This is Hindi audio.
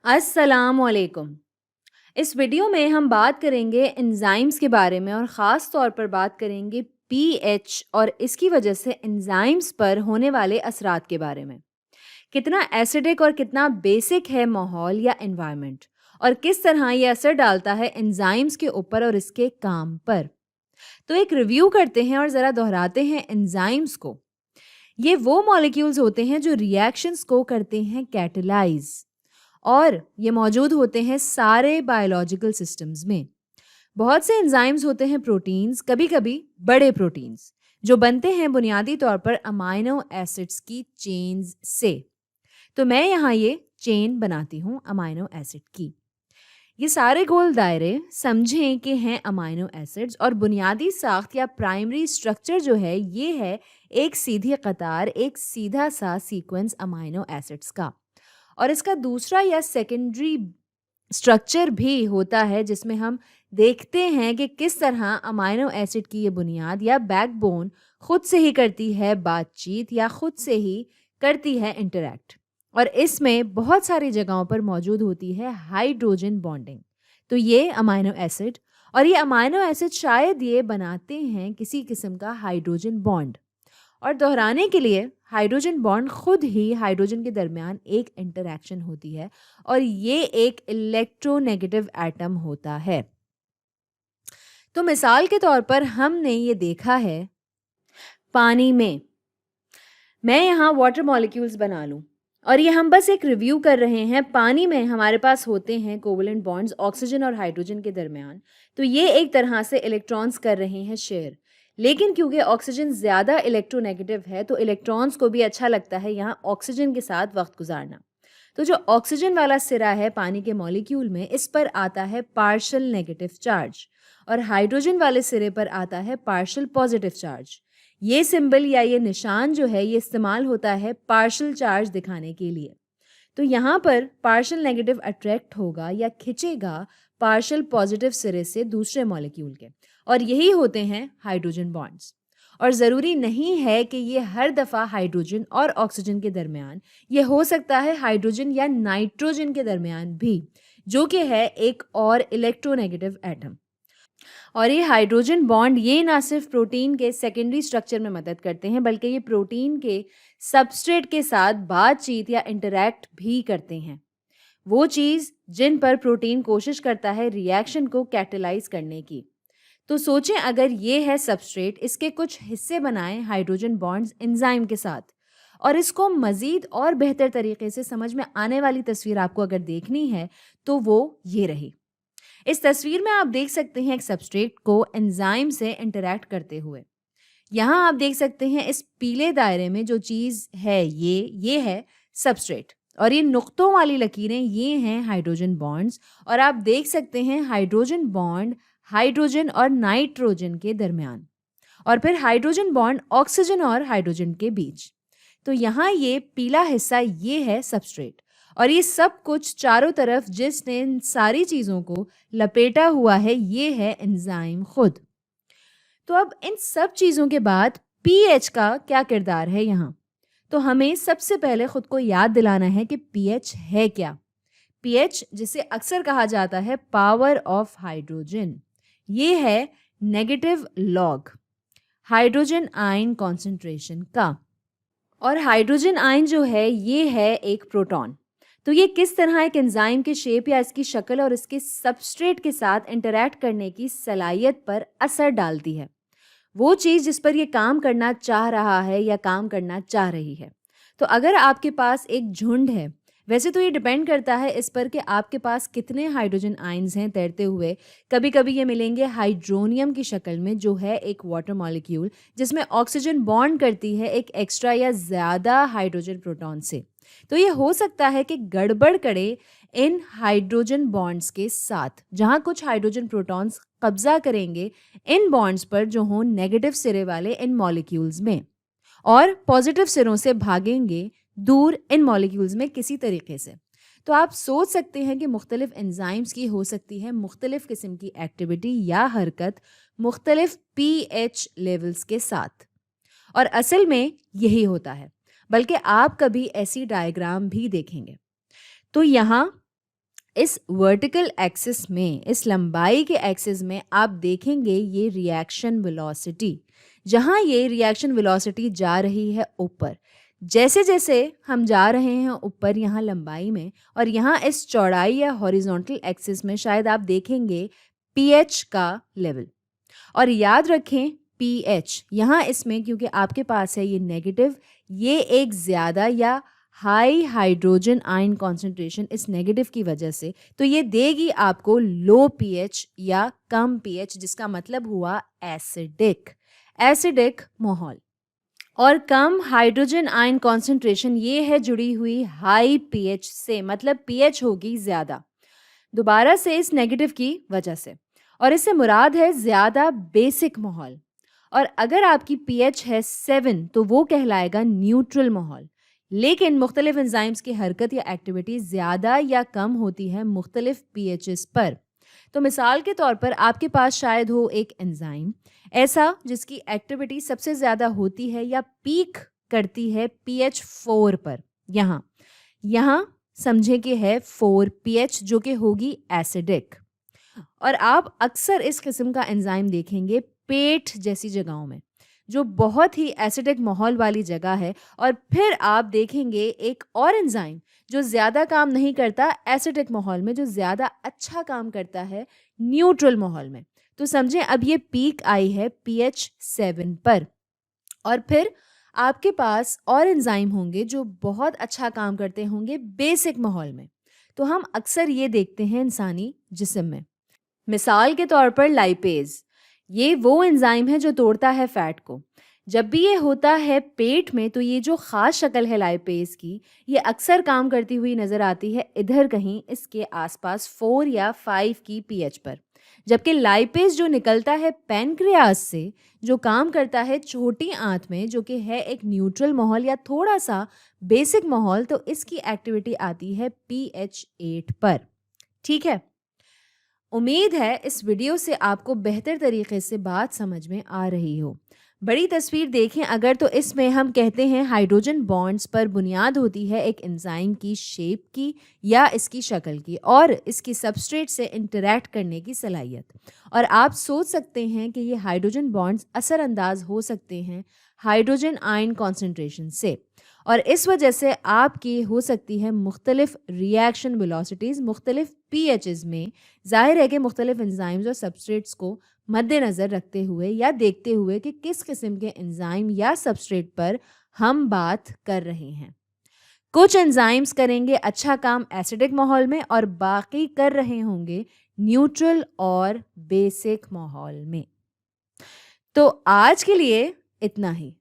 अस्सलामुअलैकुम। इस वीडियो में हम बात करेंगे एंजाइम्स के बारे में और ख़ास तौर पर बात करेंगे पीएच और इसकी वजह से एंजाइम्स पर होने वाले असरात के बारे में। कितना एसिडिक और कितना बेसिक है माहौल या एनवायरनमेंट और किस तरह ये असर डालता है एंजाइम्स के ऊपर और इसके काम पर। तो एक रिव्यू करते हैं और ज़रा दोहराते हैं एंजाइम्स को। ये वो मॉलिक्यूल्स होते हैं जो रिएक्शंस को करते हैं कैटलाइज और ये मौजूद होते हैं सारे बायोलॉजिकल सिस्टम्स में। बहुत से एंजाइम्स होते हैं प्रोटीन्स, कभी-कभी बड़े प्रोटीन्स, जो बनते हैं बुनियादी तौर पर अमाइनो एसिड्स की चेन्स से। तो मैं यहाँ ये चेन बनाती हूँ अमाइनो एसिड की। ये सारे गोल दायरे समझें कि हैं अमाइनो एसिड्स और बुनियादी साख्त या प्राइमरी स्ट्रक्चर जो है ये है एक सीधी कतार, एक सीधा सा सीक्वेंस अमाइनो एसिड्स का। और इसका दूसरा या सेकेंडरी स्ट्रक्चर भी होता है जिसमें हम देखते हैं कि किस तरह अमाइनो एसिड की ये बुनियाद या बैकबोन खुद से ही करती है बातचीत या खुद से ही करती है इंटरैक्ट। और इसमें बहुत सारी जगहों पर मौजूद होती है हाइड्रोजन बॉन्डिंग। तो ये अमाइनो एसिड और ये अमाइनो एसिड शायद ये बनाते हैं किसी किस्म का हाइड्रोजन बॉन्ड। और दोहराने के लिए हाइड्रोजन बॉन्ड खुद ही हाइड्रोजन के दरमियान एक इंटरैक्शन होती है और ये एक इलेक्ट्रोनेगेटिव एटम होता है। तो मिसाल के तौर पर हमने ये देखा है पानी में। मैं यहाँ वाटर मॉलिक्यूल्स बना लूँ और ये हम बस एक रिव्यू कर रहे हैं। पानी में हमारे पास होते हैं कोवलेंट बॉन्ड्स ऑक्सीजन और हाइड्रोजन के दरमियान। तो ये एक तरह से इलेक्ट्रॉन्स कर रहे हैं शेयर। लेकिन क्योंकि ऑक्सीजन ज़्यादा इलेक्ट्रोनेगेटिव है तो इलेक्ट्रॉन्स को भी अच्छा लगता है यहाँ ऑक्सीजन के साथ वक्त गुजारना। तो जो ऑक्सीजन वाला सिरा है पानी के मॉलिक्यूल में, इस पर आता है पार्शियल नेगेटिव चार्ज और हाइड्रोजन वाले सिरे पर आता है पार्शियल पॉजिटिव चार्ज। ये सिंबल या ये निशान जो है ये इस्तेमाल होता है पार्शियल चार्ज दिखाने के लिए। तो यहाँ पर पार्शियल नेगेटिव अट्रैक्ट होगा या खिंचेगा पार्शियल पॉजिटिव सिरे से दूसरे मॉलिक्यूल के, और यही होते हैं हाइड्रोजन बॉन्ड्स। और ज़रूरी नहीं है कि ये हर दफ़ा हाइड्रोजन और ऑक्सीजन के दरमियान, ये हो सकता है हाइड्रोजन या नाइट्रोजन के दरमियान भी, जो कि है एक और इलेक्ट्रोनेगेटिव एटम। और ये हाइड्रोजन बॉन्ड ये ना सिर्फ प्रोटीन के सेकेंडरी स्ट्रक्चर में मदद करते हैं बल्कि ये प्रोटीन के सबस्ट्रेट के साथ बातचीत या इंटरैक्ट भी करते हैं, वो चीज़ जिन पर प्रोटीन कोशिश करता है रिएक्शन को कैटलाइज करने की। तो सोचें अगर ये है सबस्ट्रेट, इसके कुछ हिस्से बनाएं हाइड्रोजन बॉन्ड्स एंजाइम के साथ, और इसको मज़ीद और बेहतर तरीके से समझ में आने वाली तस्वीर आपको अगर देखनी है तो वो ये रही। इस तस्वीर में आप देख सकते हैं एक सबस्ट्रेट को एंजाइम से इंटरैक्ट करते हुए। यहाँ आप देख सकते हैं इस पीले दायरे में जो चीज़ है ये है सबस्ट्रेट, और ये नुक्तों वाली लकीरें ये हैं हाइड्रोजन बॉन्ड्स। और आप देख सकते हैं हाइड्रोजन बॉन्ड हाइड्रोजन और नाइट्रोजन के दरमियान, और फिर हाइड्रोजन बॉन्ड ऑक्सीजन और हाइड्रोजन के बीच। तो यहाँ ये पीला हिस्सा ये है सबस्ट्रेट, और ये सब कुछ चारों तरफ जिसने इन सारी चीज़ों को लपेटा हुआ है ये है एंजाइम खुद। तो अब इन सब चीज़ों के बाद पीएच का क्या किरदार है यहाँ? तो हमें सबसे पहले खुद को याद दिलाना है कि पीएच है क्या। पीएच, जिसे अक्सर कहा जाता है पावर ऑफ हाइड्रोजन, ये है negative log hydrogen ion concentration का। और हाइड्रोजन आयन जो है ये है एक प्रोटॉन। तो ये किस तरह एक एंजाइम के शेप या इसकी शक्ल और इसके सबस्ट्रेट के साथ इंटरैक्ट करने की सलाहियत पर असर डालती है, वो चीज़ जिस पर ये काम करना चाह रहा है या काम करना चाह रही है। तो अगर आपके पास एक झुंड है, वैसे तो ये डिपेंड करता है इस पर कि आपके पास कितने हाइड्रोजन आयन्स हैं तैरते हुए। कभी कभी ये मिलेंगे हाइड्रोनियम की शक्ल में, जो है एक वाटर मॉलिक्यूल जिसमें ऑक्सीजन बॉन्ड करती है एक एक्स्ट्रा या ज़्यादा हाइड्रोजन प्रोटॉन से। तो ये हो सकता है कि गड़बड़ करे इन हाइड्रोजन बॉन्ड्स के साथ, जहाँ कुछ हाइड्रोजन प्रोटॉन्स कब्जा करेंगे इन बॉन्ड्स पर जो हों नेगेटिव सिरे वाले इन मॉलिक्यूल्स में, और पॉजिटिव सिरों से भागेंगे दूर इन मॉलिक्यूल्स में किसी तरीके से। तो आप सोच सकते हैं कि मुख्तलिफ एंजाइम्स की हो सकती है मुख्तलिफ किस्म की एक्टिविटी या हरकत मुख्तलिफ पीएच लेवल्स के साथ, और असल में यही होता है। बल्कि आप कभी ऐसी डायग्राम भी देखेंगे। तो यहाँ इस वर्टिकल एक्सिस में, इस लंबाई के एक्सिस में आप देखेंगे ये रिएक्शन वेलोसिटी, जहाँ ये रिएक्शन वेलोसिटी जा रही है ऊपर। जैसे-जैसे हम जा रहे हैं ऊपर यहाँ लंबाई में और यहाँ इस चौड़ाई या हॉरिजॉन्टल एक्सिस में शायद आप देखेंगे पीएच का लेवल। और याद रखें पीएच यहाँ इसमें क्योंकि आपके पास है ये नेगेटिव, ये एक ज़्यादा या हाई हाइड्रोजन आयन कॉन्सेंट्रेशन इस नेगेटिव की वजह से, तो ये देगी आपको लो पीएच या कम पीएच, जिसका मतलब हुआ एसिडिक, एसिडिक माहौल। और कम हाइड्रोजन आयन कॉन्सेंट्रेशन ये है जुड़ी हुई हाई पीएच से, मतलब पीएच होगी ज़्यादा, दोबारा से इस नेगेटिव की वजह से। और इससे मुराद है ज़्यादा बेसिक माहौल। और अगर आपकी पीएच है 7 तो वो कहलाएगा न्यूट्रल माहौल। लेकिन मुख्तलिफ एंजाइम्स की हरकत या एक्टिविटी ज़्यादा या कम होती है मुख्तलिफ पीएचएस पर। तो मिसाल के तौर पर आपके पास शायद हो एक एंजाइम ऐसा जिसकी एक्टिविटी सबसे ज़्यादा होती है या पीक करती है पीएच 4 पर। यहाँ यहाँ समझें कि है 4 पीएच जो कि होगी एसिडिक। और आप अक्सर इस किस्म का एंजाइम देखेंगे पेट जैसी जगहों में, जो बहुत ही एसिडिक माहौल वाली जगह है। और फिर आप देखेंगे एक और एंजाइम जो ज़्यादा काम नहीं करता एसिडिक माहौल में, जो ज़्यादा अच्छा काम करता है न्यूट्रल माहौल में। तो समझें अब ये पीक आई है पीएच 7 पर। और फिर आपके पास और एंजाइम होंगे जो बहुत अच्छा काम करते होंगे बेसिक माहौल में। तो हम अक्सर ये देखते हैं इंसानी जिस्म में। मिसाल के तौर पर लाइपेज, ये वो एंजाइम है जो तोड़ता है फैट को। जब भी ये होता है पेट में तो ये जो ख़ास शक्ल है लाइपेज की, ये अक्सर काम करती हुई नज़र आती है इधर कहीं इसके आसपास 4 या 5 की पीएच पर। जबकि लाइपेज जो निकलता है पैनक्रियाज से, जो काम करता है छोटी आंत में, जो कि है एक न्यूट्रल माहौल या थोड़ा सा बेसिक माहौल, तो इसकी एक्टिविटी आती है पीएच 8 पर। ठीक है, उम्मीद है इस वीडियो से आपको बेहतर तरीके से बात समझ में आ रही हो। बड़ी तस्वीर देखें अगर तो इसमें हम कहते हैं हाइड्रोजन बॉन्ड्स पर बुनियाद होती है एक एंजाइम की शेप की या इसकी शक्ल की और इसकी सबस्ट्रेट से इंटरैक्ट करने की सलाहियत। और आप सोच सकते हैं कि ये हाइड्रोजन बॉन्ड्स असरअंदाज हो सकते हैं हाइड्रोजन आयन कॉन्सेंट्रेशन से, और इस वजह से आपकी हो सकती है मुख्तलिफ रिएक्शन वेलोसिटीज़ मुख्तलिफ पीएचेस में। जाहिर है कि मुख्तलिफ एंजाइम्स और सबस्ट्रेट्स को मद्देनज़र रखते हुए या देखते हुए कि किस किस्म के एंजाइम या सबस्ट्रेट पर हम बात कर रहे हैं। कुछ एंजाइम्स करेंगे अच्छा काम एसिडिक माहौल में और बाकी कर रहे होंगे न्यूट्रल और बेसिक माहौल में। तो आज के लिए इतना ही।